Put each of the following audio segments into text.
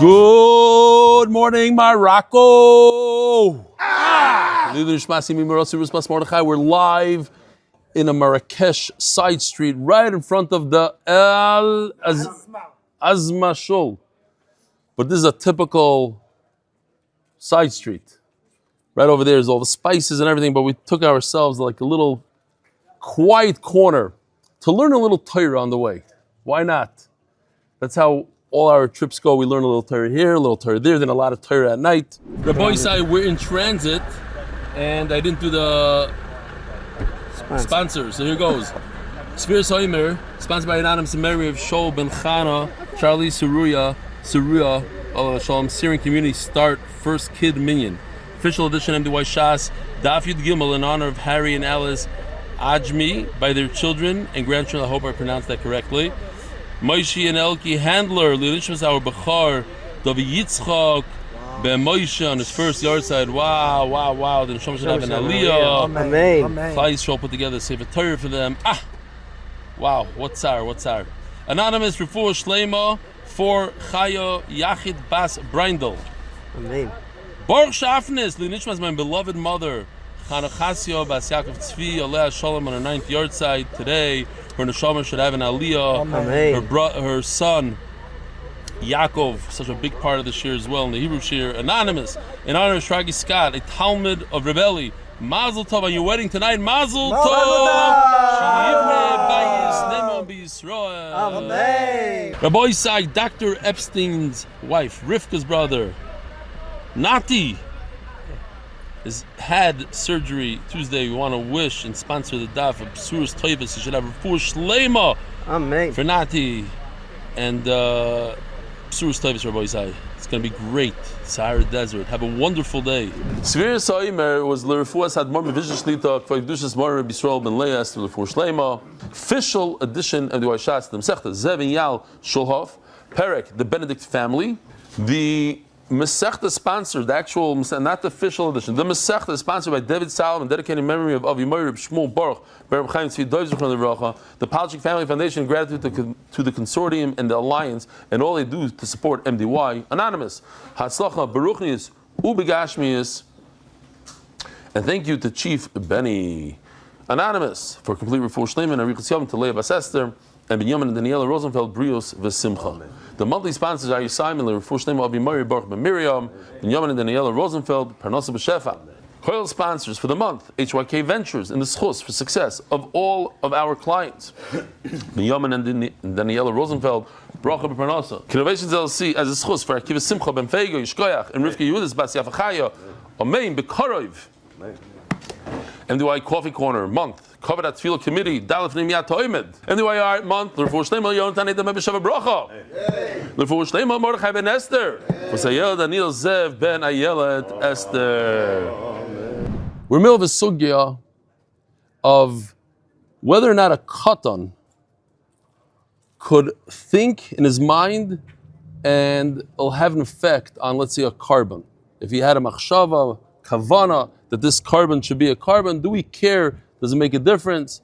Good morning, Morocco. We're live in a Marrakesh side street right in front of the Azma Shul. But this is a typical side street. Right over there is all the spices and everything, but we took ourselves like a little quiet corner to learn a little Torah on the way. Why not? That's how all our trips go. We learn a little Torah here, a little Torah there, then a lot of Torah at night. The boys say we're in transit, and I didn't do the sponsors. So here goes. Sphere Soimer, sponsored by anonymous in memory of Shol Ben Chana, Charlie Suruya, Allah Shalom, Syrian Community Start First Kid Minyan. Official edition MDY Shas, Daf Yud Gimel in honor of Harry and Alice Ajmi by their children and grandchildren. I hope I pronounced that correctly. Moshe and Elki Handler, Lilishmas our Bechar, Davi Yitzchak, Ben Moshe on his first yard side. Wow. The Neshama should have an Aliyah. Amen. Klai Yisrael put together a Sefer Torah for them. Wow, what's our? Anonymous Refuah Shleima for Chaya Yachid Bas Brindel. Amen. Baruch Shafnes, Lilishmas, my beloved mother, Chana Chasio Bas Yaakov Tzvi, Aleh Shalom on her 9th yard side today. Her neshama should have an aliyah. Amen. Her son, Yaakov, such a big part of the shir as well in the Hebrew shir. Anonymous, in honor of Shragi Scott, a Talmud of Rebelli. Mazel Tov on your wedding tonight. Mazel Tov. Amen. Rabbi Isai, Dr. Epstein's wife, Rivka's brother, Nati, has had surgery Tuesday. We want to wish and sponsor the daf of Surus Toivus. You should have Refuah Shleima. Amen. For Nati and Surus Toivus, Rabbi Isai. It's going to be great. Sahara Desert. Have a wonderful day. Svir Saimer was L'Refuas had more Vision Shlita, Kvaikdushas Mar Rabbi Yisrael Ben Leas, Refuah Shleima. Official edition of the Waishas, the Mesechta, Zevin Yal Shulhof, Perek, the Benedict family. The Masechta sponsored, the actual, not the official edition. The Masechta is sponsored by David Salom, dedicated in memory of Avi Moirib Shmuel Baruch, Berem Chaim Tzvi Doiv Zuchron Levracha, the Palchik Family Foundation, gratitude to the consortium and the alliance, and all they do to support MDY. Anonymous, Hatzlacha Baruchnius Ubegashmius, and thank you to Chief Benny. Anonymous, for complete Refuah Shleima and Arichas Yom to Leah Bas Esther, and Binyamin and Daniela Rosenfeld, Brios V'Simcha. The monthly sponsors are Simon, Refuah Shleima, Avi Mari, Baruch Ben Miriam, Binyamin and Daniela Rosenfeld, Parnasa B'Shefa. Choil sponsors for the month, HYK Ventures in the schus for success of all of our clients. Binyamin and Daniela Rosenfeld, Baruch Ben Parnasa. Innovations LLC as a schus for Akiva Simcha Ben Feigo, Yishkoyach, and Rivka Yehudis Bas Yafachaya, Amein B'Karov. MDY Coffee Corner month. Covered at Tefillah Committee, Dalef Nimiyat Toimed. MDY Art Month, L'Refuah Shleima Yonatan Eitam B'Sheva Bracha. L'Refuah Shleima Mordechai Ben Esther. V'Sayel Daniel Zev Ben Ayelet Esther. We're in the middle of a sugya of whether or not a katan could think in his mind and it'll have an effect on, let's say, a carbon. If he had a machshava, kavana, that this carbon should be a carbon, do we care? Does it make a difference?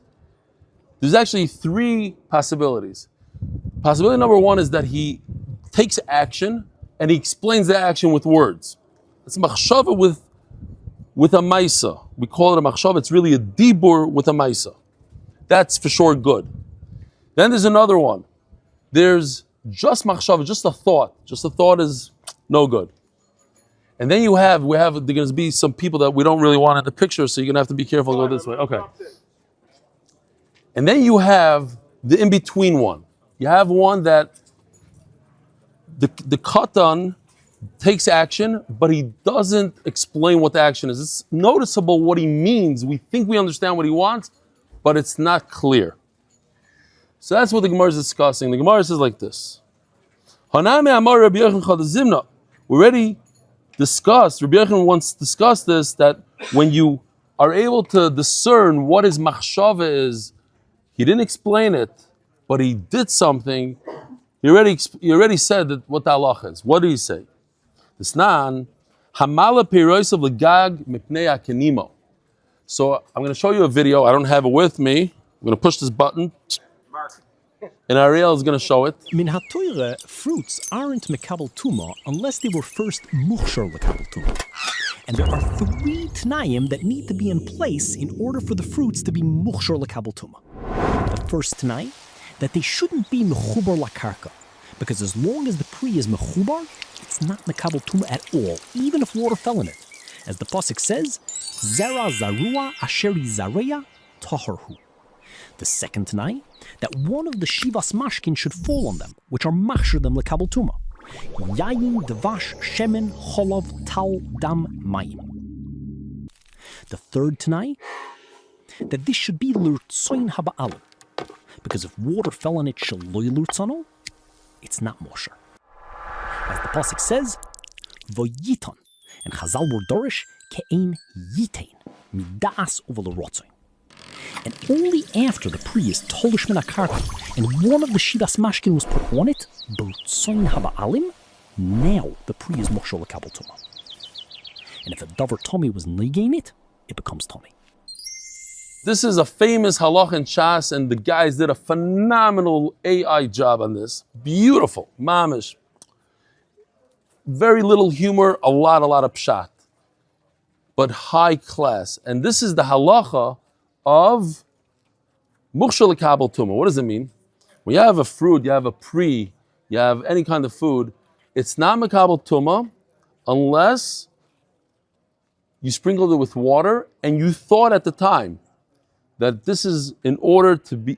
There's actually three possibilities. Possibility number one is that he takes action and he explains the action with words. It's a machshava with a maisa. We call it a machshava. It's really a dibur with a maisa. That's for sure good. Then there's another one. There's just machshava, just a thought. Just a thought is no good. And then there are going to be some people that we don't really want in the picture, so you're going to have to be careful to go this way. Okay. And then you have the in-between one. You have one that the katan takes action, but he doesn't explain what the action is. It's noticeable what he means. We think we understand what he wants, but it's not clear. So that's what the Gemara is discussing. The Gemara says like this. We already discussed, Rabbi Yochanan once discussed this, that when you are able to discern what his machshava is, he didn't explain it, but he did something, he already said that what the halach is. What did he say? Isnan, hamala peirosav legag mipnei akenimo. So I'm going to show you a video. I don't have it with me. I'm going to push this button. And Ariel is going to show it. Min hatoire, fruits aren't mekabel tuma unless they were first muchshar lekabel tuma. And there are 3 t'nayim that need to be in place in order for the fruits to be muchshar lekabel tuma. The first t'nai, that they shouldn't be mechubar lakarka, because as long as the pri is mechubar, it's not mekabel tuma at all, even if water fell in it. As the pasuk says, Zera zarua asheri zareya taharhu. The second t'nai, that one of the shivas mashkin should fall on them, which are machshir them lekabel tuma. Yayin, devash, shemen, cholav, tal, dam, mayim. The third t'nai, that this should be l'rtzoin haba'alim, because if water fell on it shaloy l'rtzono, it's not mosher. As the pasuk says, voyiton, and Chazal were dorish ke'ein yitain, midas uvel rotzoin. And only after the pri is tolish min akarka and one of the shivas mashkin was put on it, b'rtzoin haba'alim, now the pri is moshel lekabel tuma. And if a davar tommy was nigain it, it becomes tommy. This is a famous halach in Shas, and the guys did a phenomenal AI job on this. Beautiful, mamish. Very little humor, a lot of pshat, but high class. And this is the halacha of muchshel lekabel tuma. What does it mean? When you have a fruit, you have a pri, you have any kind of food, it's not mekabel tuma unless you sprinkled it with water and you thought at the time that this is in order to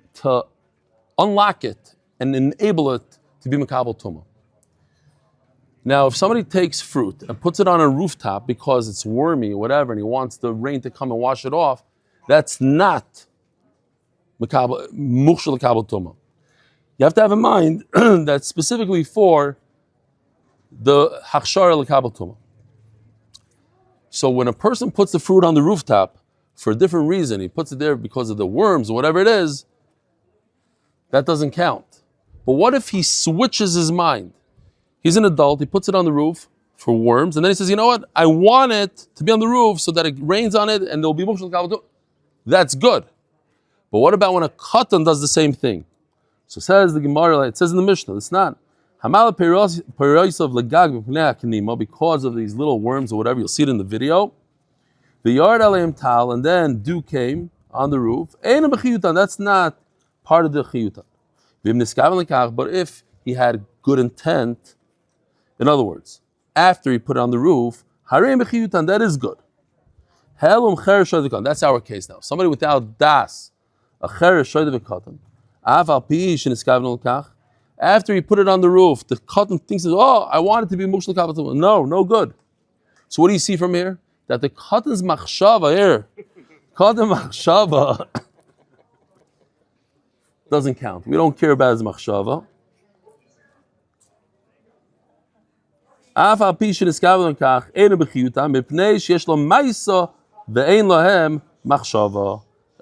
unlock it and enable it to be mekabel tuma. Now, if somebody takes fruit and puts it on a rooftop because it's wormy or whatever, and he wants the rain to come and wash it off, that's not muchshel lekabel tuma. You have to have in mind that specifically for the hachshara lekabel tuma. So when a person puts the fruit on the rooftop for a different reason, he puts it there because of the worms or whatever it is, that doesn't count. But what if he switches his mind? He's an adult, he puts it on the roof for worms, and then he says, you know what, I want it to be on the roof so that it rains on it and there'll be muchshel lekabel tuma. That's good. But what about when a katan does the same thing? So says the Gemara, it says in the Mishnah, it's not. Because of these little worms or whatever, you'll see it in the video. The yard alayim tal, and then dew came on the roof. That's not part of the chiyutan. But if he had good intent, in other words, after he put it on the roof, that is good. That's our case now. Somebody without das, after he put it on the roof, the cotton thinks, oh, I want it to be muchshel lekabel tuma. No good. So what do you see from here? That the cotton's machshava here, cotton machshava doesn't count. We don't care about his machshava. And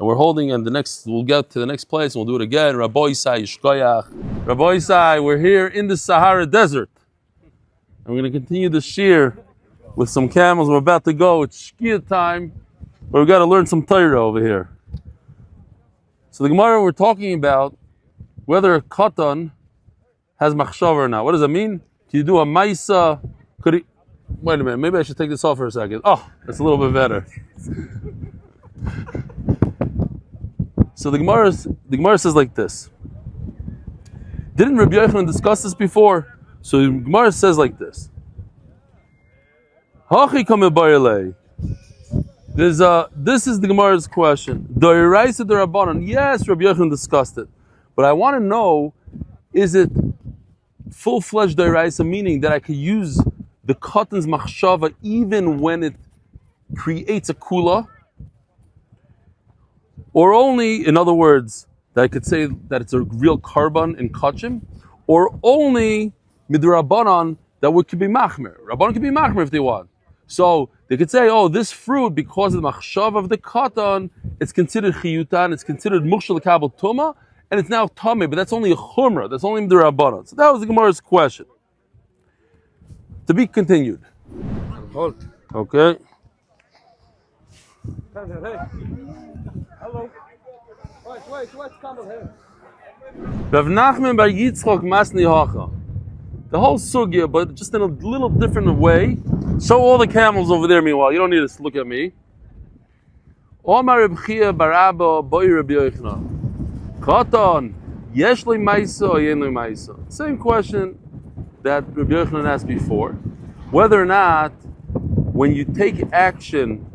we're holding, and we'll get to the next place, and we'll do it again. Rabbi Isai Yishkoyach. Rabbi Isai, we're here in the Sahara Desert. And we're going to continue the shear with some camels. We're about to go. It's shkia time, but we've got to learn some Torah over here. So the Gemara, we're talking about whether a katan has machshava or not. What does that mean? Can you do a maisa? Wait a minute, maybe I should take this off for a second. Oh, that's a little bit better. So the Gemara says like this. Didn't Rabbi Yochanan discuss this before? So the Gemara says like this. This is the Gemara's question. Doiraisa d'Rabbanan. Yes, Rabbi Yochanan discussed it. But I want to know, is it full-fledged doiraisa, meaning that I could use the cotton's machshava even when it creates a kula? Or only, in other words, that I could say that it's a real carbon in kachim? Or only midrabanan that could be machmer? Rabbanan could be machmer if they want. So they could say, oh, this fruit, because of the machshav of the cotton, it's considered chiyutan, it's considered muchshel lekabel tuma, and it's now tameh, but that's only a chumrah, that's only midrabanan. So that was the Gemara's question. To be continued. Hold. Okay. Hello. Wait, camel here. Rav Nachman bar Yitzchok Masni Hacha. The whole sugya, but just in a little different way. Show all the camels over there. Meanwhile, you don't need to look at me. Omar Reb Chia bar Abba Boi Reb Yochanan. Katan Yesh li Maisa or Yen li Maisa. Same question that Reb Yochanan asked before, whether or not when you take action,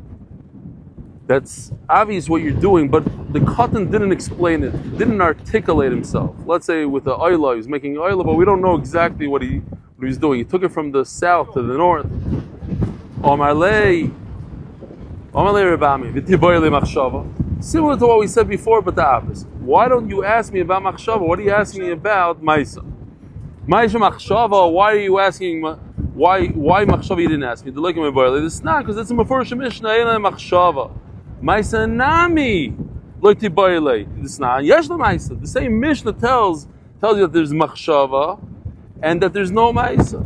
that's obvious what you're doing, but the Katan didn't explain it, didn't articulate himself. Let's say with the oila, he was making oila, but we don't know exactly what he was doing. He took it from the south to the north. Similar to what we said before, but the opposite. Why don't you ask me about machshava? What are you asking me about Maisa? Maisha machshava, why are you asking why machshava you didn't ask me? This is not because it's a mefurish mishnah machshava. Maisa nami loy tiboyle. This is not yesh la maisa. The same mishnah tells you that there's machshava and that there's no maisa.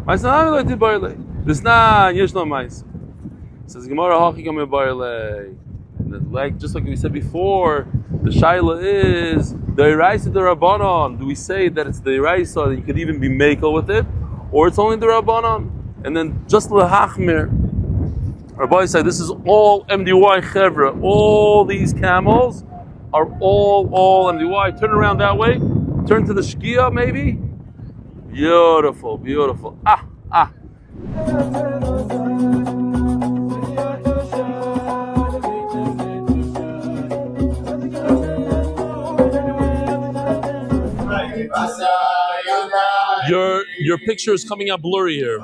Maisa nami loy tiboyle. This is not yesh la maisa. Says Gemara hachi gam tiboyle. Like just like we said before, the shaila is the iraisa the rabbanon. Do we say that it's the iraisa that you could even be makel with it, or it's only the rabbanon? And then just lahachmir, Rabbi said this is all MDY chevra. All these camels are all MDY. Turn around that way. Turn to the shkia maybe. Beautiful, beautiful. Ah. Your picture is coming out blurry here.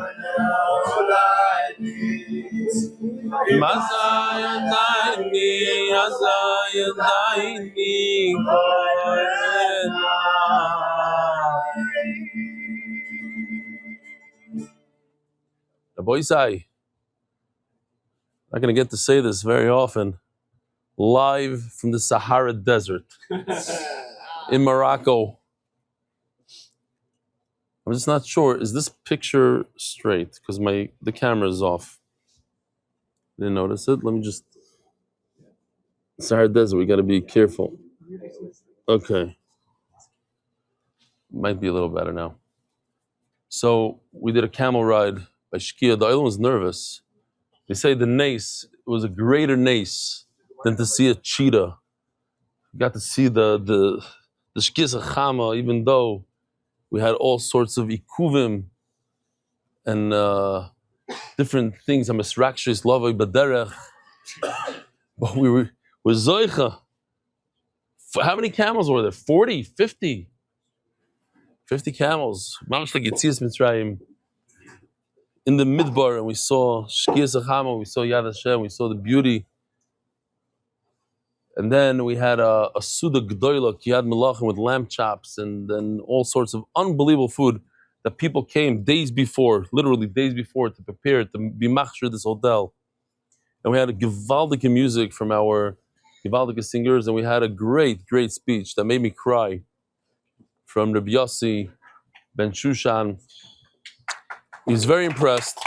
The boy say, not going to get to say this very often. Live from the Sahara Desert in Morocco. I'm just not sure. Is this picture straight? Because the camera is off. Didn't notice it. Let me just. Sahara Desert. We got to be careful. Okay. Might be a little better now. So we did a camel ride by Shkia. The island was nervous. They say the nace was a greater nace than to see a cheetah. You got to see the Shkia Chama, even though we had all sorts of ikuvim and different things. I'm a srakshis lavoi baderech, but we were zoicha. How many camels were there? 40, 50? 50 camels. Mamash like Yetzias Mitzrayim in the midbar, and we saw Shkia Chama, we saw Yad Hashem, we saw the beauty. And then we had a Suda Gdoila, Kiyad Melachim with lamb chops and then all sorts of unbelievable food that people came literally days before to prepare, to be machshir this hotel. And we had a gewaldige music from our gewaldige singers, and we had a great speech that made me cry from Rabbi Yossi Ben Shushan. He's very impressed.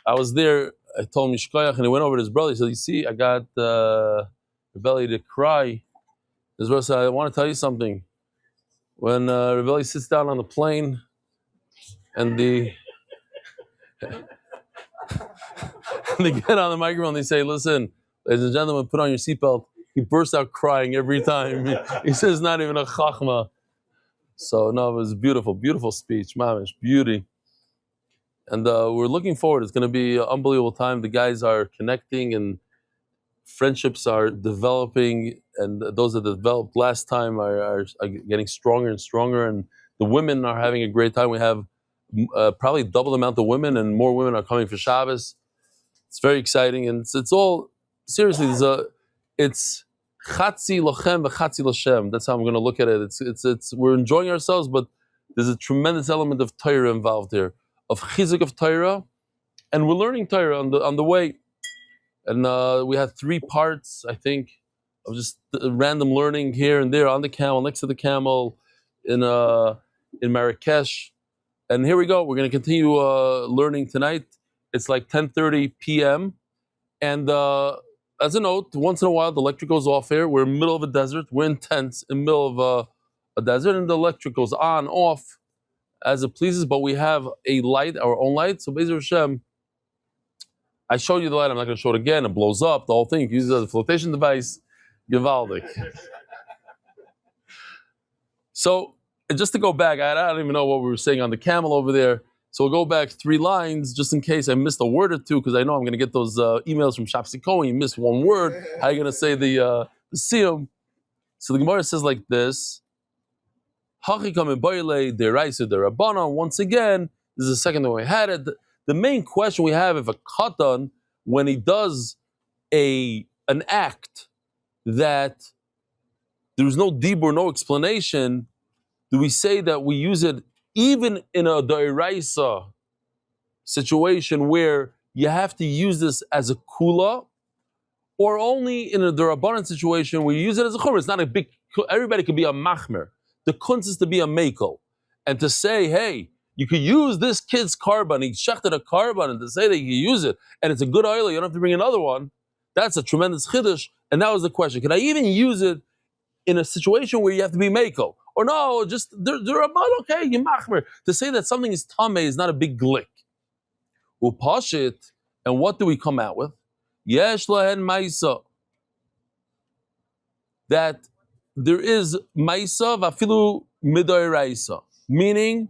I was there. I told him Yishkoyach, and he went over to his brother. He said, "You see, I got Rebelli to cry." His brother said, "I want to tell you something. When Rebelli sits down on the plane, and they get on the microphone, and they say, 'Listen, ladies and gentlemen, put on your seatbelt.' He bursts out crying every time. He says, "Not even a chachma." So no, it was beautiful, beautiful speech, mamish, beauty. And we're looking forward. It's going to be an unbelievable time. The guys are connecting and friendships are developing. And those that developed last time are getting stronger and stronger. And the women are having a great time. We have probably double the amount of women, and more women are coming for Shabbos. It's very exciting. And it's all, seriously, it's chatzi lochem v'chatzi l'shem. That's how I'm going to look at it. We're enjoying ourselves, but there's a tremendous element of Torah involved here, of chizuk of Torah, and we're learning Torah on the way. And we had 3 parts, I think, of just random learning here and there on the camel, next to the camel, in Marrakesh. And here we go. We're going to continue learning tonight. It's like 10:30 p.m. And as a note, once in a while the electric goes off here. We're in the middle of a desert. We're in tents in the middle of a desert, and the electric goes on, off, as it pleases. But we have a light, our own light. So Be'ezer Hashem, I showed you the light. I'm not going to show it again. It blows up. The whole thing. You can use it as a flotation device. Gewaldic. So just to go back, I don't even know what we were saying on the camel over there. So we'll go back 3 lines just in case I missed a word or two, because I know I'm going to get those emails from Shapsi Cohen. You missed one word. How are you going to say the siyum? So the Gemara says like this. Once again, this is the second time we had it. The main question we have, if a katan, when he does an act that there's no dibur, no explanation, do we say that we use it even in a dairaisa situation where you have to use this as a kula, or only in a darabanan situation where you use it as a chumrah? It's not a big, everybody could be a machmer. The kunst is to be a mekel, and to say, hey, you could use this kid's carbon, he shechted a carbon, and to say that you can use it, and it's a good oil, you don't have to bring another one, that's a tremendous chiddush. And that was the question. Can I even use it in a situation where you have to be mekel? Or no, just they're okay, you machmer. To say that something is tameh is not a big glick. Upashit, and what do we come out with? Yesh lahen maisa. That there is maisa vafilu midoiraisa, meaning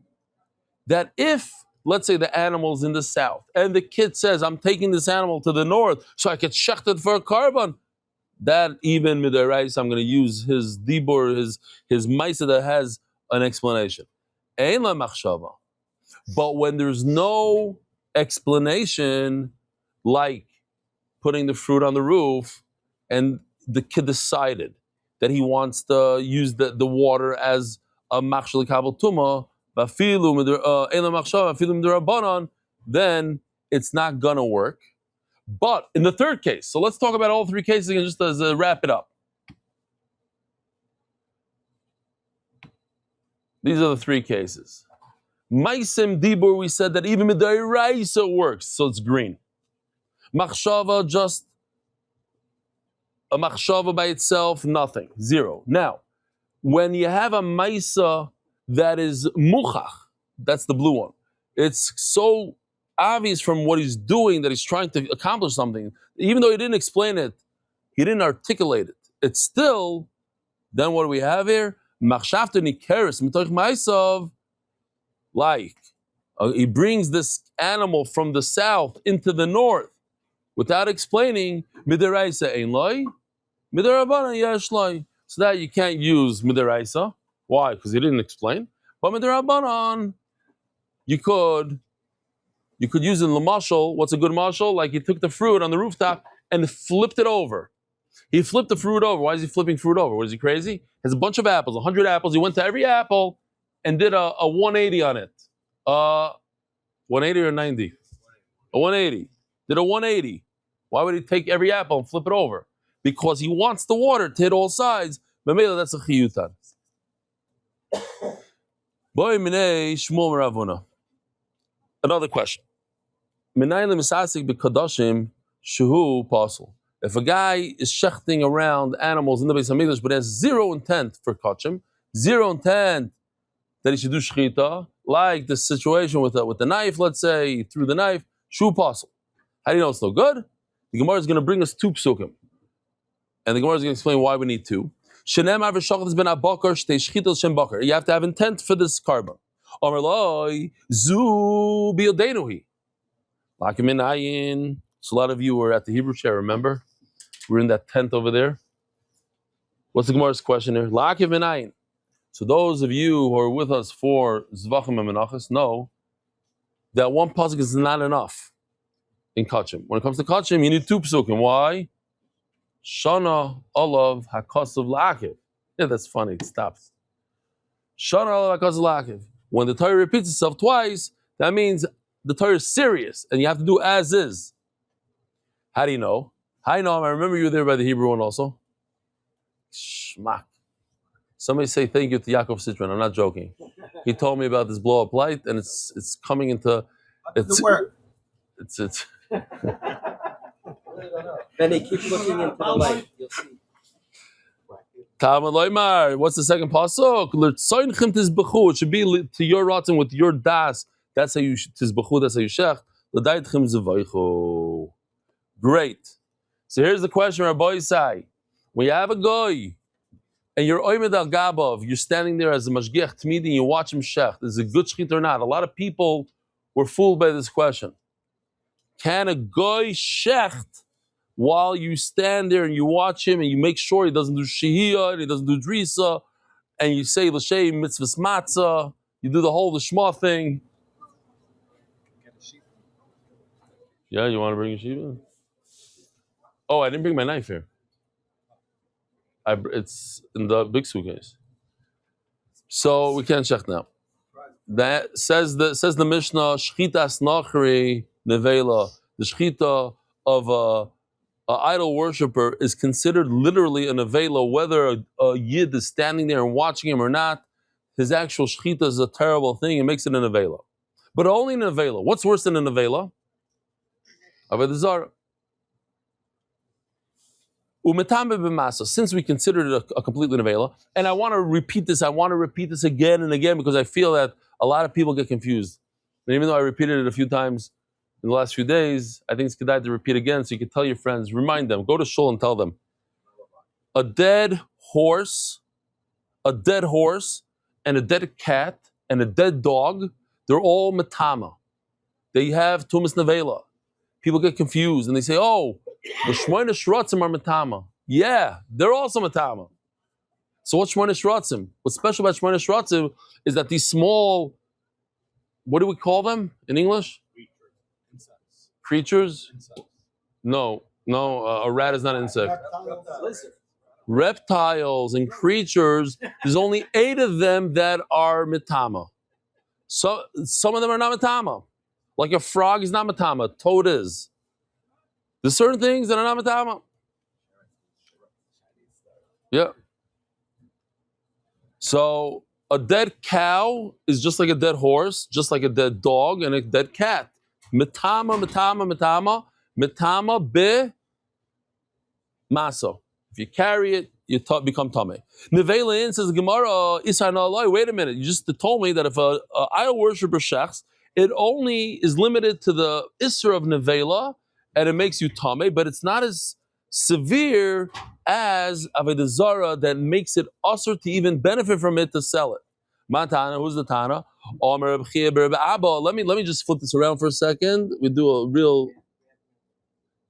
that if, let's say, the animal's in the south, and the kid says, I'm taking this animal to the north so I could shecht it for a carbon, that even midoiraisa, I'm going to use his dibur, his maisa that has an explanation. Ein la machshava. But when there's no explanation, like putting the fruit on the roof, and the kid decided that he wants to use the water as a machshel kabel tuma, then it's not gonna work. But in the third case, so let's talk about all 3 cases and just as wrap it up. These are the 3 cases. Maisim dibur, we said that even midairaisa works, so it's green. Machshava, just a machshava by itself, nothing, 0. Now, when you have a maisa that is muchach, that's the blue one, it's so obvious from what he's doing that he's trying to accomplish something, even though he didn't explain it, he didn't articulate it, it's still, then what do we have here? Machshavta nikeres mitoch maisav, like he brings this animal from the south into the north without explaining midiraisa ein loy, midarabana yesh loy. So that you can't use midiraisa. Why? Because he didn't explain. But midarabanan, you could use in lamashal. What's a good mashal? Like he took the fruit on the rooftop and flipped it over. He flipped the fruit over. Why is he flipping fruit over? Was he crazy? He has a bunch of apples, 100 apples. He went to every apple and did a 180 on it. 180 or 90? A 180. Did a 180. Why would he take every apple and flip it over? Because he wants the water to hit all sides. Mamela, that's a chiyutan. Boy minei shmul meravuna. Another question. Minay lemisasik b'kadoshim shehu pasul. If a guy is shechting around animals in the Beis Hamikdash but has 0 intent for kachim, 0 intent that he should do shechita, like the situation with the knife, let's say, he threw the knife, shehu pasul. How do you know it's no good? The Gemara is going to bring us 2 psukim. And the Gemara is going to explain why we need 2. You have to have intent for this carbon. So a lot of you were at the Hebrew chair, remember? We're in that tent over there. What's the Gemara's question here? So those of you who are with us for Zvachim and Menachos know that one pasuk is not enough in Kachim. When it comes to Kachim, you need 2 psukim. Why? Shana olav hakasav la'akiv. Yeah, that's funny. It stops. Shana olav hakasav la'akiv. When the Torah repeats itself twice, that means the Torah is serious, and you have to do as is. How do you know? Hi, Noam. I remember you were there by the Hebrew one also. Shmak. Somebody say thank you to Yaakov Citron. I'm not joking. He told me about this blow-up light, and it's coming into it's Then they keep looking into the light. You'll see. Talmud Loimar, what's the second pasuk? L'tzoinchem tizbechu. It should be to your rotten with your das. That's how you tizbechu. That's how you shech. L'daitchem zevaychu. Great. So here's the question, Rabbi Isai. When you have a guy and you're oimed al gabav, you're standing there as a mashgiach tmidi and you watch him shech. Is it good shechit or not? A lot of people were fooled by this question. Can a guy shecht while you stand there and you watch him and you make sure he doesn't do shehiyah and he doesn't do drisa and you say l'shem mitzvahs matzah, you do the whole lishma thing? Yeah, you want to bring a shiva? Oh, I didn't bring my knife here. It's in the big suitcase. So we can't check now. That says the Mishnah, shchitas nachri nevela. The shchita of a idol worshiper is considered literally a nevela, whether a yid is standing there and watching him or not. His actual shchita is a terrible thing. It makes it a nevela, but only a nevela. What's worse than a nevela? Avodah zarah. Since we considered it a completely nevela, and I want to repeat this again and again because I feel that a lot of people get confused. And even though I repeated it a few times in the last few days, I think it's good to repeat again so you can tell your friends, remind them, go to shul and tell them. A dead horse, and a dead cat, and a dead dog, they're all matama. They have tumas nevela. People get confused and they say, oh, the Shmoyne Shrotzim are matama. Yeah, they're also matama. So what's Shmoyne Shrotzim? What's special about Shmoyne Shrotzim is that these small, what do we call them in English? Creatures? No, a rat is not an insect. Reptiles and creatures, there's only 8 of them that are matama. So some of them are not matama. Like a frog is not matama, a toad is. There's certain things that are not matama. Yeah. So a dead cow is just like a dead horse, just like a dead dog and a dead cat. Matama be maso. If you carry it, you become tameh. Nevela in says Gemara, Isar Nalai, wait a minute, you just told me that if a idol worshiper shechs, it only is limited to the Isra of Nevela, and it makes you tameh, but it's not as severe as Avodah Zarah that makes it usher to even benefit from it to sell it. Matana, who's the Tana? Let me just flip this around for a second. We do a real,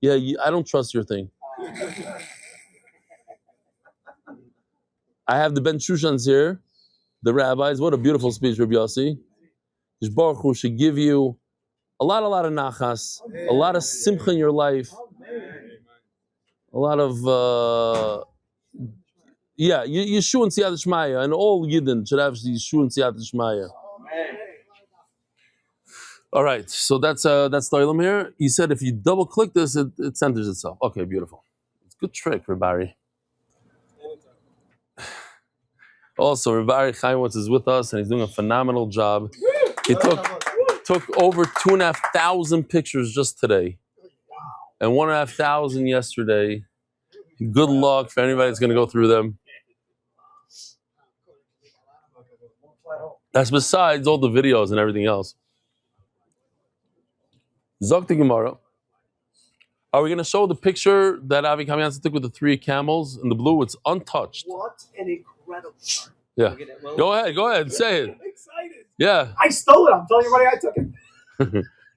I don't trust your thing. I have the Ben Shushans here, the rabbis. What a beautiful speech, Rabbi Yossi. Baruch Hu should give you a lot of nachas, a lot of simcha in your life, a lot of Yeshua and Siyat Shmaya, and all Yidden should have Yeshua and Siyat Shmaya. All right, so that's the Olam here. He said if you double click this, it centers itself. Okay, beautiful. It's a good trick, Rabari. Also, Rabari Chaimwitz is with us, and he's doing a phenomenal job. He took over 2,500 pictures just today, and 1,500 yesterday. Good luck for anybody that's going to go through them. That's besides all the videos and everything else. Zokti Gemara. Are we going to show the picture that Avi Kamianza took with the 3 camels in the blue? It's untouched. What an incredible start. Yeah. Go ahead, say it. I'm excited. Yeah. I stole it. I'm telling everybody I took it.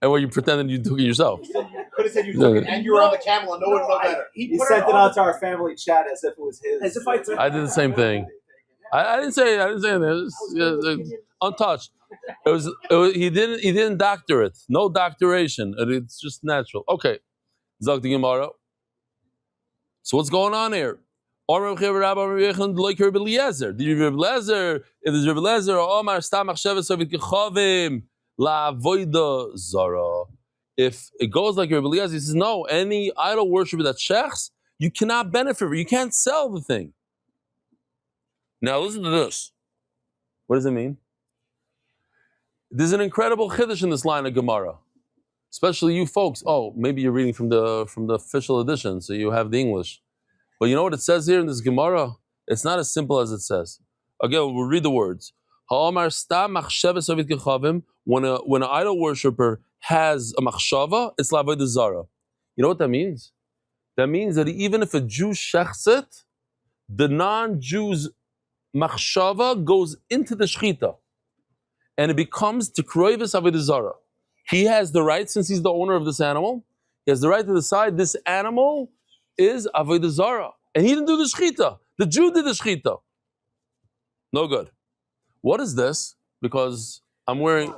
And when you pretended you took it yourself. You could have said you took it and you were on the camel and no one would know better. He sent it out to our family chat as if it was his. As if I took it. I did the same thing. I didn't say anything. It's untouched. It was he didn't doctor it. No doctoration. It's just natural. Okay. Zok the Gemara. So what's going on here? If there's Rebbe Lezer, Omar Stamach Sheves Kechavim La Avoida Zara. If it goes like Rebbe Lezer, he says, no, any idol worshiper that shechs, you cannot benefit from it. You can't sell the thing. Now listen to this. What does it mean? There's an incredible chiddush in this line of Gemara. especially you folks. Oh, maybe you're reading from the official edition, so you have the English. But you know what it says here in this Gemara? It's not as simple as it says. Again, we'll read the words. When an idol worshiper has a machshava, it's l'avodah zara. You know what that means? That means that even if a Jew shechs it, the non-Jew's machshava goes into the shechita, and it becomes tikroivis avodah zara. He has the right, since he's the owner of this animal, he has the right to decide this animal is avodah zara, and he didn't do the shechita. The Jew did the shechita. No good. What is this? Because I'm wearing.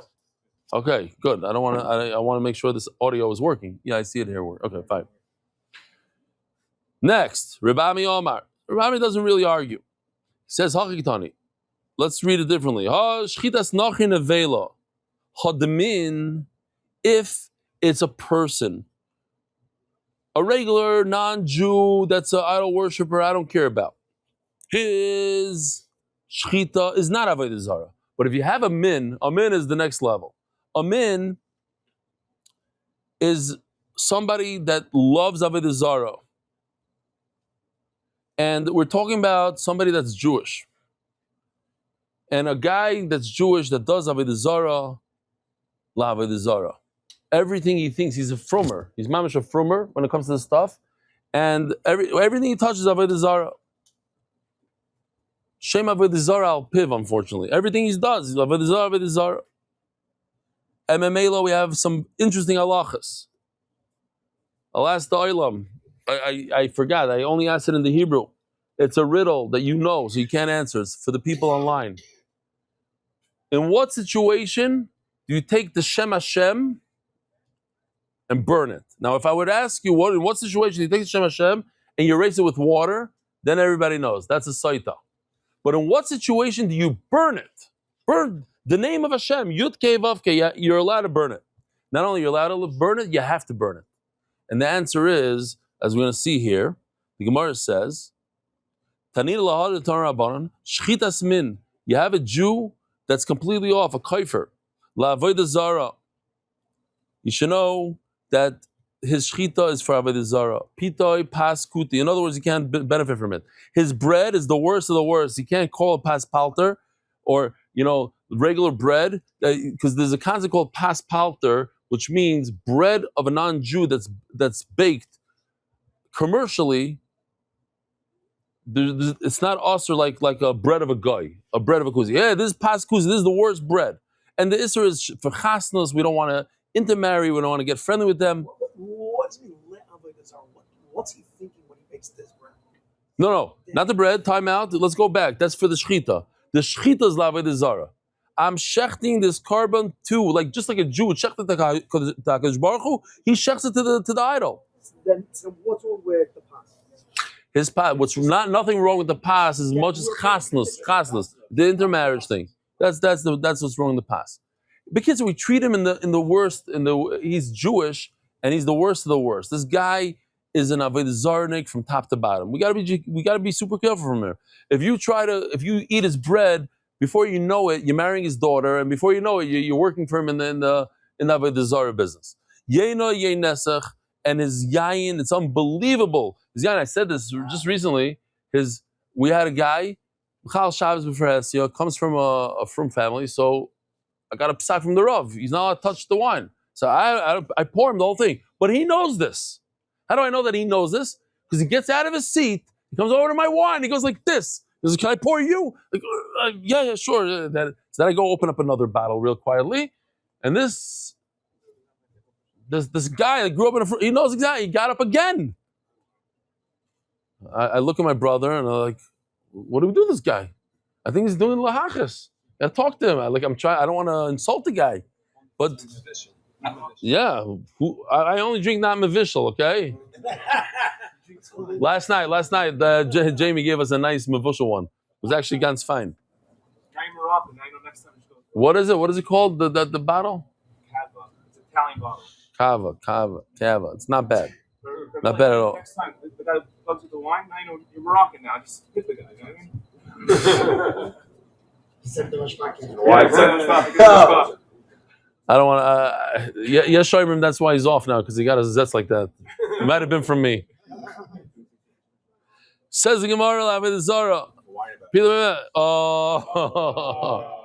Okay, good. I want to make sure this audio is working. Yeah, I see it here. Okay, fine. Next, Rabbi Omar. Rabbi doesn't really argue. He says, "Hachikitani." Let's read it differently. Ha shchitas nachin avela hademin. If it's a person, a regular non-Jew that's an idol worshiper, I don't care about. His shchita is not avodah zara. But if you have a min is the next level. A min is somebody that loves avodah zara. And we're talking about somebody that's Jewish. And a guy that's Jewish that does avodah zara, la avodah zara. Everything he thinks, he's a frummer. He's mamish a frummer when it comes to this stuff. And everything he touches avodah zara. Shem avodah zara al piv, unfortunately. Everything he does, he's avodah zara, avodah zara. MMA, we have some interesting halachas. I'll ask the olam. I forgot. I only asked it in the Hebrew. It's a riddle that you know, so you can't answer. It's for the people online. In what situation do you take the Shem Hashem and burn it? Now, if I would ask you, in what situation do you take the Shem Hashem and you erase it with water, then everybody knows. That's a saita. But in what situation do you burn it? Burn the name of Hashem, Yud Kei Vav Kei, you're allowed to burn it. Not only you're allowed to burn it, you have to burn it. And the answer is, as we're going to see here, the Gemara says, Tanit lahad Torah Rabbanan, shchitas min. You have a Jew that's completely off, a kaifer, la'avodah zara. You should know that his shchita is for avodah zara. Pitoi pas kuti. In other words, he can't benefit from it. His bread is the worst of the worst. He can't call it pas palter or regular bread, because there's a concept called pas palter, which means bread of a non-Jew that's baked commercially. It's not usher like a bread of a guy, a bread of a kuzi. Yeah, this is pas kuzi. This is the worst bread. And the isser is for chasnos. We don't want to intermarry. We don't want to get friendly with them. What's he What's he thinking when he makes this bread? No, not the bread. Time out. Let's go back. That's for the shchita. The shchita is l'avodah zara. I'm shechting this carbon too, just like a Jew would shech it to HaKadosh Baruch Hu, he shechs it to the idol. So what's wrong with the pas? His pas, nothing wrong with the pas as much as chasnus, the intermarriage thing. That's what's wrong with the pas. Because we treat him in the worst. He's Jewish and he's the worst of the worst. This guy is an avodah zarnik from top to bottom. We gotta be super careful from him. If you eat his bread, before you know it, you're marrying his daughter, and before you know it, you're working for him in the avodah zara business. Yeino nesach, and his yayin, it's unbelievable. His yayin, I said this just recently. We had a guy, Chal Shabbos before Hesio, comes from a frum family, so I got a psak from the Rav. He's not allowed to touch the wine. So I pour him the whole thing. But he knows this. How do I know that he knows this? Because he gets out of his seat, he comes over to my wine, he goes like this. He goes, can I pour you? Like, yeah, sure. So then I go open up another bottle real quietly. And this guy that grew up he knows exactly, he got up again. I look at my brother and I'm like, what do we do with this guy? I think he's doing lahachas. I talk to him. I don't want to insult the guy. But yeah, I only drink not mevishal, okay? Last night, Jamie gave us a nice mevushal one. It was actually ganz fine. What is it? What is it called? The bottle? Kava. It's an Italian bottle. Kava. It's not bad. Not bad at all. Next time, the guy plugs with the wine. Now you know you're Moroccan now. Just hit the guy. You know what I mean? I don't want to. Yes, Shoimrim, that's why he's off now, because he got his zets like that. It might have been from me. Says the Gemara, Avodah Zara. Oh.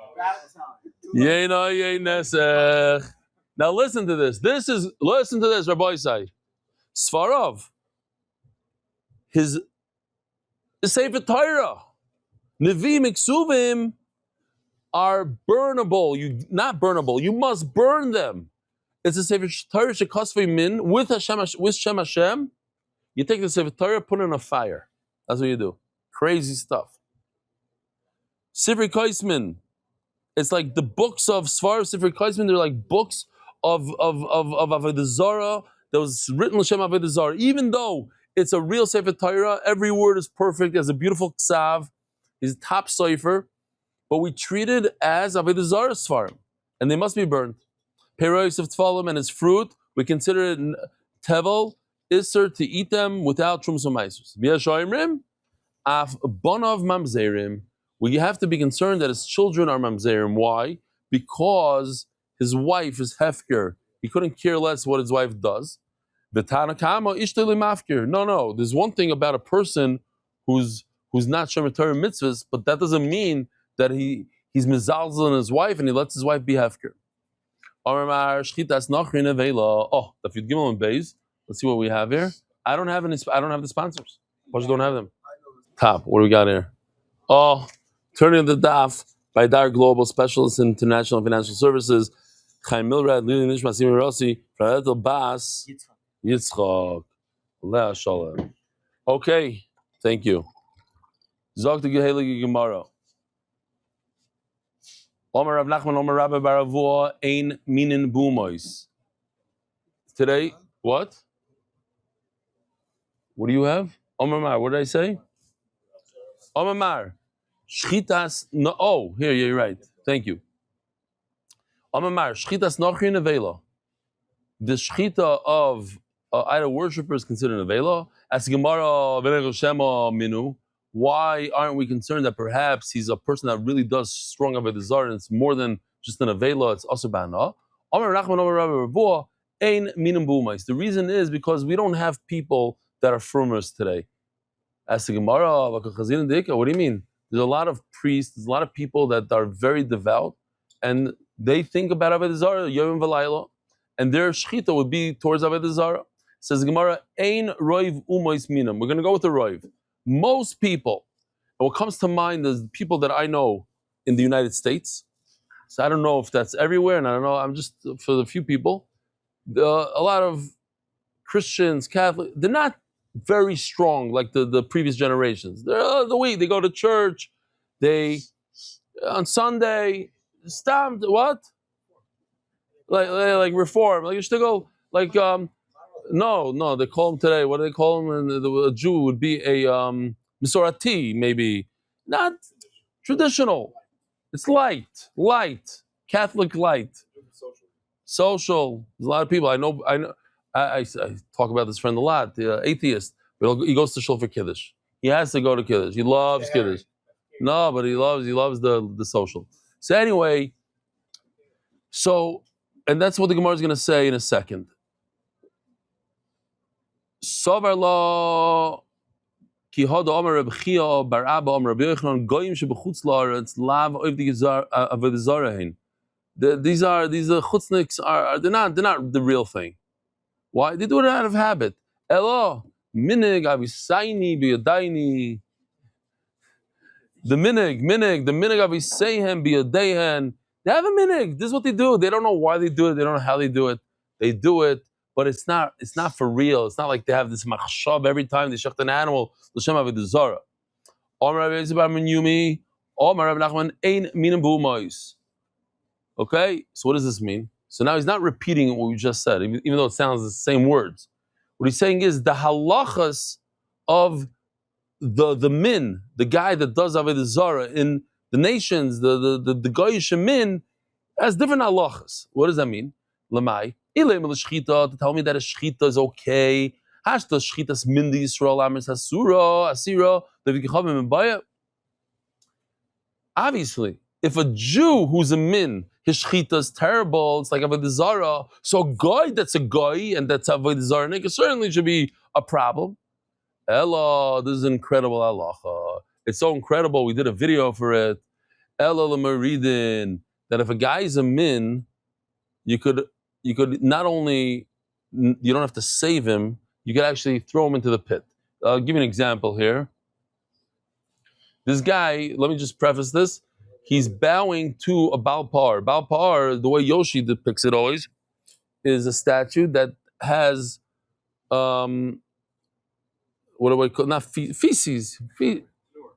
Now listen to this. Listen to this, Rabbi Isai. Sfarov. His Sefer Torah. Nevi'im Iksuvim are burnable. Not burnable. You must burn them. It's a Sefer Torah Shekosvei Min with Shem Hashem. You take the Sefer Torah, put it in a fire. That's what you do. Crazy stuff. Sifrei Kaismin. It's like the books of Svar Sifrei Kaismin. They're like books of Avodah Zarah that was written L'Shem Avodah Zarah. Even though it's a real Sefer Torah, every word is perfect. There's a beautiful ksav. He's top cipher, but we treat it as Avodah Zarah Svarim, and they must be burned. Perois of Tfalim and its fruit, we consider it tevel, iser to eat them without trums and maisus. V'yashoimrim, af bonav mamzerim. We have to be concerned that his children are mamzerim. Why? Because his wife is hefker. He couldn't care less what his wife does. V'tanakama ishteli mafker. No. There's one thing about a person who's not shomer Torah mitzvahs, but that doesn't mean that he's mizalzel on his wife and he lets his wife be hefker. Oh, Daf Yud Gimel and Beis. Let's see what we have here. I don't have the sponsors. Why don't have them? Top. What do we got here? Oh, turning the daf by Dar Global Specialists in International Financial Services. Chaim Milrad, Lili Nishma, Simi Rossi, Fradetel Bas, Yitzchak, Lea Shalom. Okay, thank you. Zog to Gehelig Gemara. Omer Rav Nachman, Omer Rabbi Baravua, Ein Minin Bumois. Today, what? What do you have? Omer Mar, what did I say? Omer Mar, Shchitas, no, oh, here, you're right. Thank you. Omer Mar, Shchitas Nochri Nevela. The Shchita of idol worshippers is considered Nevela. As Gemara, Venegel Shema Minu. Why aren't we concerned that perhaps he's a person that really does strong Avodah Zarah and it's more than just an Avela, it's also Bana? The reason is because we don't have people that are frumers today. As the Gemara, what do you mean? There's a lot of priests, there's a lot of people that are very devout, and they think about Avodah Zarah, Yom V'Layla, and their shchita would be towards Avodah Zarah. Says the Gemara, Ein Roiv Umois Minam. We're going to go with the Roiv. Most people, and what comes to mind is people that I know in the United States. So I don't know if that's everywhere, and I don't know, I'm just, for the few people, a lot of Christians, Catholics, they're not very strong like the previous generations. They're the week, they go to church, they, on Sunday, stamped, what? Like reform, like you should go, like, no, they call them today. What do they call them? And a Jew would be a Misorati, maybe. Not traditional. It's light, Catholic light. Social. There's a lot of people I know. I talk about this friend a lot. The atheist, but he goes to shul for kiddush. He has to go to kiddush. He loves kiddush. No, but he loves the social. So anyway, and that's what the Gemara is going to say in a second. Sovar lo ki hod Omer Reb Chia bar Abba Omer Reb Yochanan goyim shebechutz la'aretz lav oiv avodah zarah hein. These chutzniks they're not the real thing. Why? They do it out of habit. Elo minig avisaini biyadaini. The minig aviseihem biyadeihen. They have a minig. This is what they do. They don't know why they do it. They don't know how they do it. They do it. But it's not for real. It's not like they have this machshav every time they shecht an animal. L'shem avodah zarah. Omer Rabbi Yosef bar Menyumi, Omer Rabbi Nachman ein minim b'umois. Okay, so what does this mean? So now he's not repeating what we just said, even though it sounds the same words. What he's saying is the halachas of the min, the guy that does avodah zarah in the nations, the goyish min, has different halachas. What does that mean? Lamai. To tell me that a shchita is okay. Hashta shchitas min the Yisrael amers asira obviously, if a Jew who's a min his shchita is terrible. It's like avodah zara. So a guy that's a guy and that's avodah zara, it certainly should be a problem. Ella, this is incredible halacha. It's so incredible. We did a video for it. Ella l'meridin, that if a guy is a min, you could not only, you don't have to save him, you could actually throw him into the pit. I'll give you an example here. This guy, let me just preface this. He's bowing to a Balpar. Balpar, the way Yoshi depicts it always, is a statue that has, what do I call, not feces,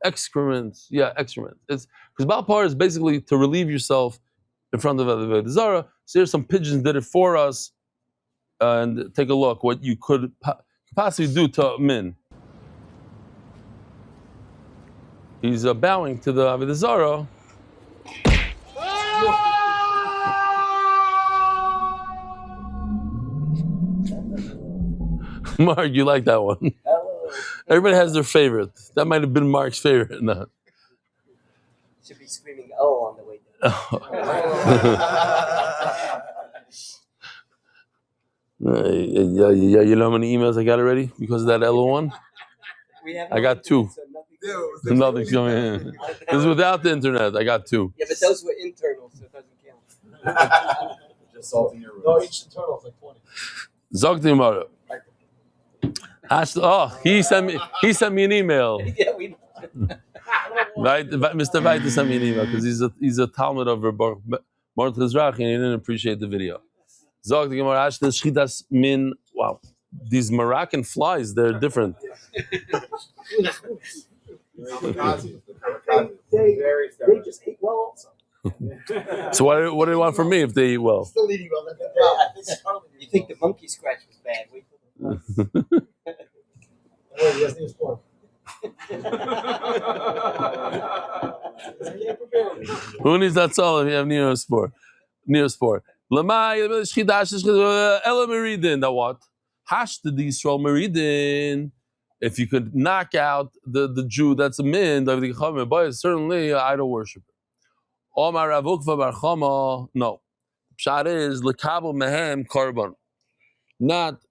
excrements. Yeah, excrement. It's because Balpar is basically to relieve yourself in front of the Zara. So here's some pigeons did it for us, and take a look what you could possibly do to Min. He's bowing to the Avodah Zarah. Mark, you like that one? Everybody has their favorite. That might have been Mark's favorite. No. Should be screaming "oh" on the way down. Yeah, you know how many emails I got already because of that Ella one? I got 2. So Nothing's coming in. This is without the internet. I got 2. Yeah, but those were internal, so it doesn't count. Just salting your roots. No, each internal is like 20. Zogtimara. Oh, he sent me an email. Yeah, we. Right, Mr. Weiter sent me an email because he's a Talmud of Baruch Chizrach and he didn't appreciate the video. Wow, these Moroccan flies, they're different. They just ate well also. So what do they want from me if they eat well? Still eating well. You think the monkey scratch was bad? Wait till the Oh, he has sport. Who needs that solid if you have Neosport? Lamai, Ella Meridin, that what? Hash the Yisrael Meridin. If you could knock out the Jew that's a min, certainly an idol worshiper. Omar Ravukva Bar Chama, no. Pshat is Lekabel Mehem Karban. Not,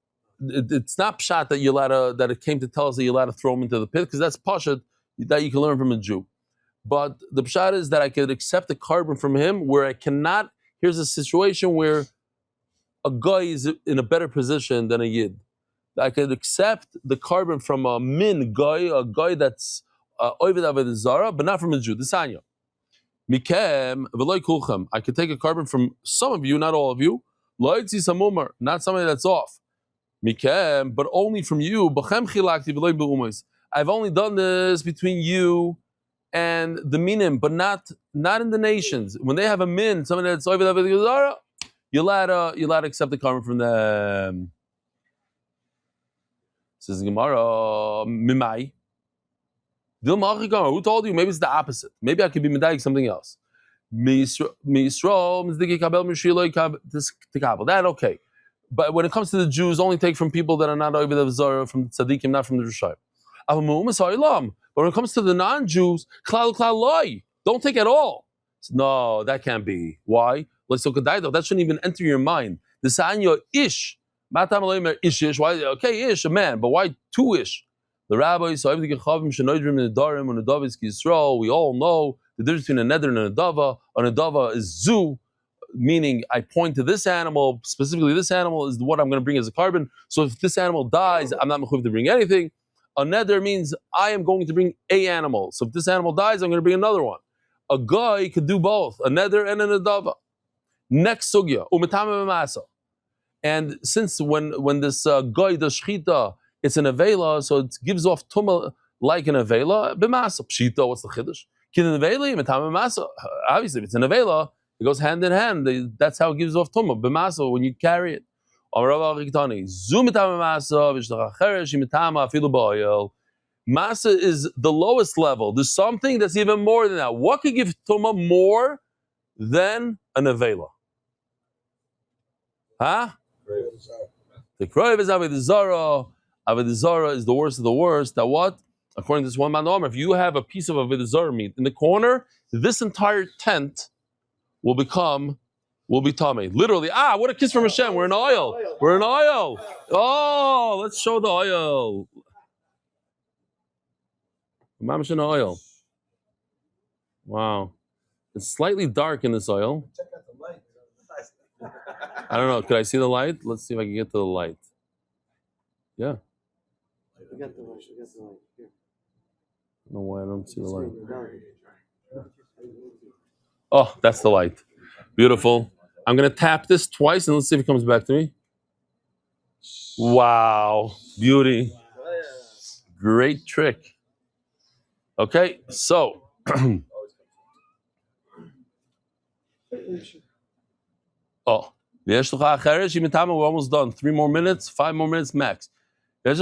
it's not pshat that that it came to tell us that you're allowed to throw him into the pit, because that's pashat that you can learn from a Jew. But the pshat is that I could accept a carbon from him where I cannot. Here's a situation where a guy is in a better position than a yid. I could accept the carbon from a min guy, a guy that's oived avodah zara, but not from a Jew. The sanya. Mikem v'loy kulchem. I could take a carbon from some of you, not all of you. Loitzi samumar, not somebody that's off. Mikem, but only from you. B'chem chilakti v'loy be'umayis. I've only done this between you and the minim, but not in the nations. When they have a min, somebody that's oived avodah zara, you're allowed to accept the carbon from them. Says Gemara, Mimai. Who told you? Maybe it's the opposite. Maybe I could be medayik something else. That okay. But when it comes to the Jews, only take from people that are not over the Zara, from the tzaddikim, not from the Rishayim. But when it comes to the non-Jews, don't take at all. No, that can't be. Why? That shouldn't even enter your mind. The Sanya ish. Why? Okay, ish, a man, but why 2 ish? The rabbis, we all know the difference between a neder and a nedava. A nedava is zu, meaning I point to this animal, specifically this animal is what I'm going to bring as a carbon. So if this animal dies, I'm not mechuv to bring anything. A neder means I am going to bring a animal. So if this animal dies, I'm going to bring another one. A guy could do both, a neder and a nedava. Next sugya, and since when this guy does shchita, it's an avela, so it gives off tumah like an avela. B'masa pshita, what's the chiddush? Kin avela, metam b'masa. Obviously, if it's an avela, it goes hand in hand. That's how it gives off tumah b'masa when you carry it. Masa is the lowest level. There's something that's even more than that. What could give tumah more than an avela? Huh? The kroiv is avodah zara. Avodah zara is the worst of the worst. That what? According to this one man, if you have a piece of avodah zara meat in the corner, this entire tent will become will be tummy. Literally, what a kiss from Hashem. We're in oil. We're in oil. Oh, let's show the oil. Mamash in oil. Wow. It's slightly dark in this oil. Check out the light. I don't know. Could I see the light? Let's see if I can get to the light. Yeah. We got the light. Here. I don't know why I don't see the light. Oh, that's the light. Beautiful. I'm going to tap this twice and let's see if it comes back to me. Wow. Beauty. Great trick. Okay, so. Oh. We're almost done. 3 more minutes, 5 more minutes max. And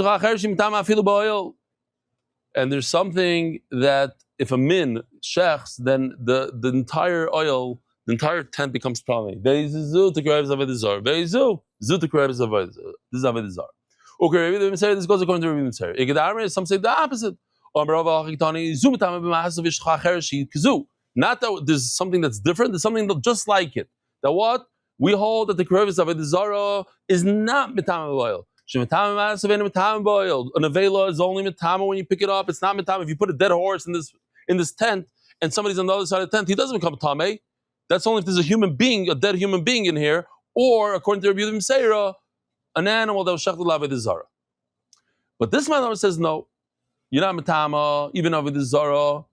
there's something that if a min shechs, then the entire oil, the entire tent becomes tummy. This is Avodah Zarah. Okay, this goes according to Rabbi Metzger. Some say the opposite. Not that there's something that's different, there's something that just like it. That what? We hold that the Krevis of Avodah Zarah is not mitam oil. An avela is only mitama when you pick it up. It's not mitama. If you put a dead horse in this tent and somebody's on the other side of the tent, he doesn't become tame. That's only if there's a human being, a dead human being in here, or according to Rabbi Metzger, an animal that was shechted l'Avodah Zarah. But this man says no, you're not mitama, even Avodah Zarah.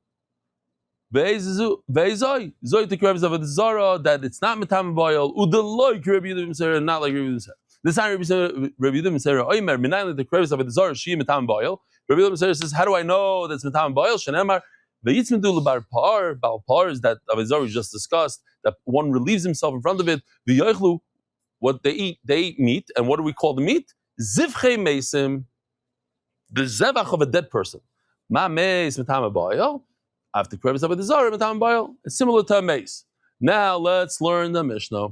Ve'ezoi to Krevis of Avodah Zarah that it's not mitama boil. Udeloi Rabbi Metzger, not like Rabbi Metzger. This time Rabbi Yehuda Metzger, Oimer, Minayla the Krevis of Avodah Zarah, she mitam boil. Rabbi Yehuda Metzger says, how do I know that's mitam boil? Shenemar, ve'itzmedu lebar par. Bal par is that Avodah Zarah we just discussed, that one relieves himself in front of it. V'yochlu, what they eat meat, and what do we call the meat? Zivchei meisim, the zevach of a dead person. Ma meis mitam boil. After Krevis of Avodah Zarah mitam boil, it's similar to a mace. Now let's learn the Mishnah.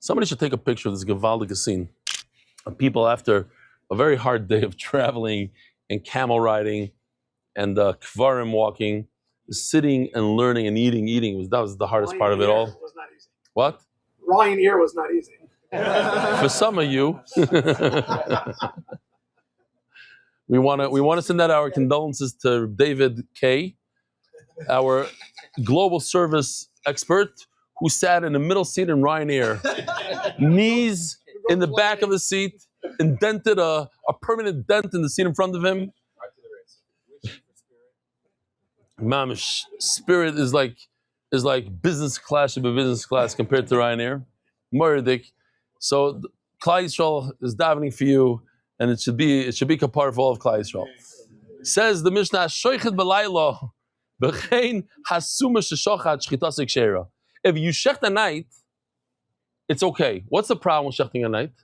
Somebody should take a picture of this Gavaldic scene of people after a very hard day of traveling and camel riding and kvarim walking, sitting and learning and eating. That was the hardest part of it all. Was not easy. What? Ryan ear was not easy. For some of you, we want to send out our condolences to David K., our global service expert, who sat in the middle seat in Ryanair, knees in the back of the seat, indented a permanent dent in the seat in front of him. Mamish, Spirit is like business class should be business class compared to Ryanair. Murdik. So Klal Yisrael is davening for you, and it should be kapar for all of Klal Yisrael. Says the Mishnah, Shoichet b'laylo, b'chein hasuma sheshochat shchitasik sheira. If you shecht at night, it's okay. What's the problem with shechting at night?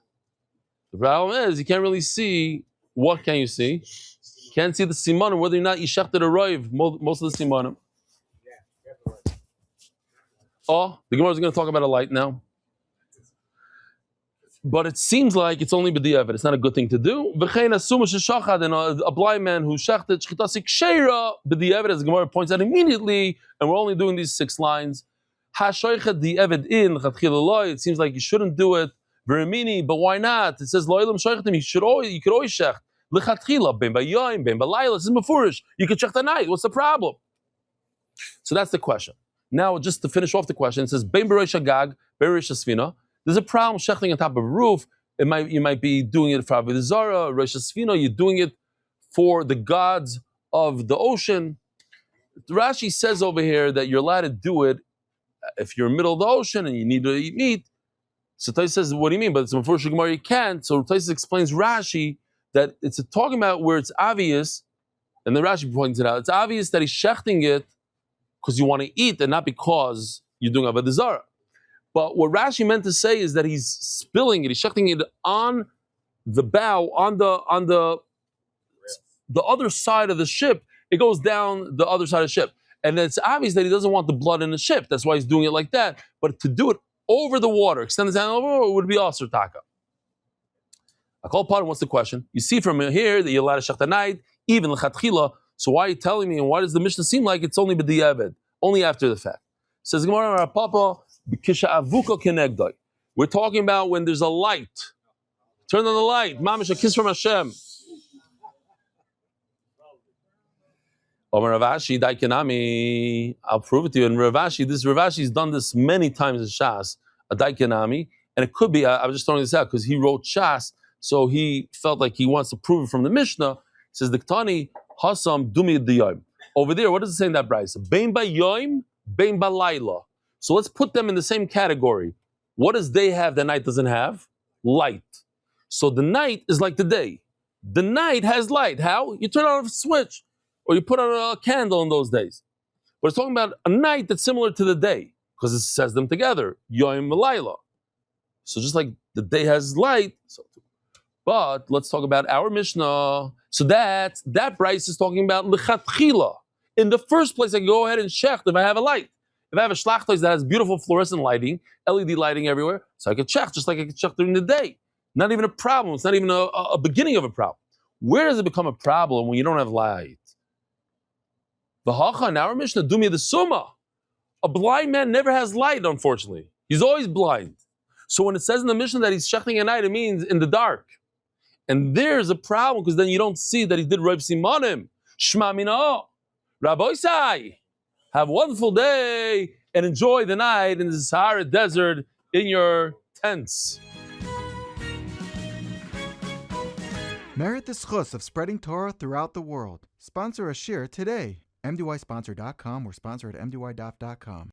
The problem is you can't really see. What can you see? You can't see the simanim, whether or not you shechted a roiv, most of the simanim. Oh, the Gemara is going to talk about a light now. But it seems like it's only b'diavad. It's not a good thing to do. V'chein asuma sheshachad, and a blind man who shechted shchitasik sheira b'diavad, as the Gemara points out immediately, and we're only doing these 6 lines. It seems like you shouldn't do it. But why not? It says you could always shecht. This is mefurish. You could shecht at night. What's the problem? So that's the question. Now, just to finish off the question, it says there's a problem shechting on top of a roof. You might be doing it for Avodah Zarah, Rosh Hashanah. You're doing it for the gods of the ocean. Rashi says over here that you're allowed to do it if you're in the middle of the ocean and you need to eat meat. So Tais says, what do you mean? But it's before Gemara you can't. So Tais explains Rashi that it's talking about where it's obvious, and then Rashi points it out. It's obvious that he's shechting it because you want to eat and not because you're doing Avodah Zarah. But what Rashi meant to say is that he's spilling it. He's shechting it on the bow, on the other side of the ship. It goes down the other side of the ship. And it's obvious that he doesn't want the blood in the ship. That's why he's doing it like that. But to do it over the water, extend his hand over, it would be aser taka. I call upon him, what's the question? You see from here that you're allowed to shecht at night, even l'chatchila. So why are you telling me, and why does the Mishnah seem like it's only b'diavad, only after the fact? Says Gemara, Papa, Kisha Avuka Kenegdoi. We're talking about when there's a light. Turn on the light. Mamish, a kiss from Hashem. Omer Ravashi, Daikanami. I'll prove it to you. And Ravashi's done this many times in Shas, a Daikanami. And it could be, I was just throwing this out because he wrote Shas, so he felt like he wants to prove it from the Mishnah. He says, Diktani, Hasam, Dumi Diyom. Over there, what does it say in that brayso? Bein ba yoim, bein ba laila. So let's put them in the same category. What does day have that night doesn't have? Light. So the night is like the day. The night has light. How? You turn on a switch or you put on a candle in those days. But it's talking about a night that's similar to the day because it says them together. Yoim laila. So just like the day has light. But let's talk about our Mishnah. So that brayso is talking about lichatchila. In the first place, I can go ahead and shecht if I have a light. If I have a shlachtos that has beautiful fluorescent lighting, LED lighting everywhere, so I can shecht just like I can shecht during the day. Not even a problem. It's not even a beginning of a problem. Where does it become a problem when you don't have light? V'hacha, in our Mishnah, dumi the summa. A blind man never has light, unfortunately. He's always blind. So when it says in the Mishnah that he's shechting at night, it means in the dark. And there's a problem because then you don't see that he did Rav Simonim. Shma mina. Rabbi Isai, have a wonderful day and enjoy the night in the Sahara Desert in your tents. Merit the schus of spreading Torah throughout the world. Sponsor a shir today. MDYsponsor.com or sponsor at MDYDaf.com.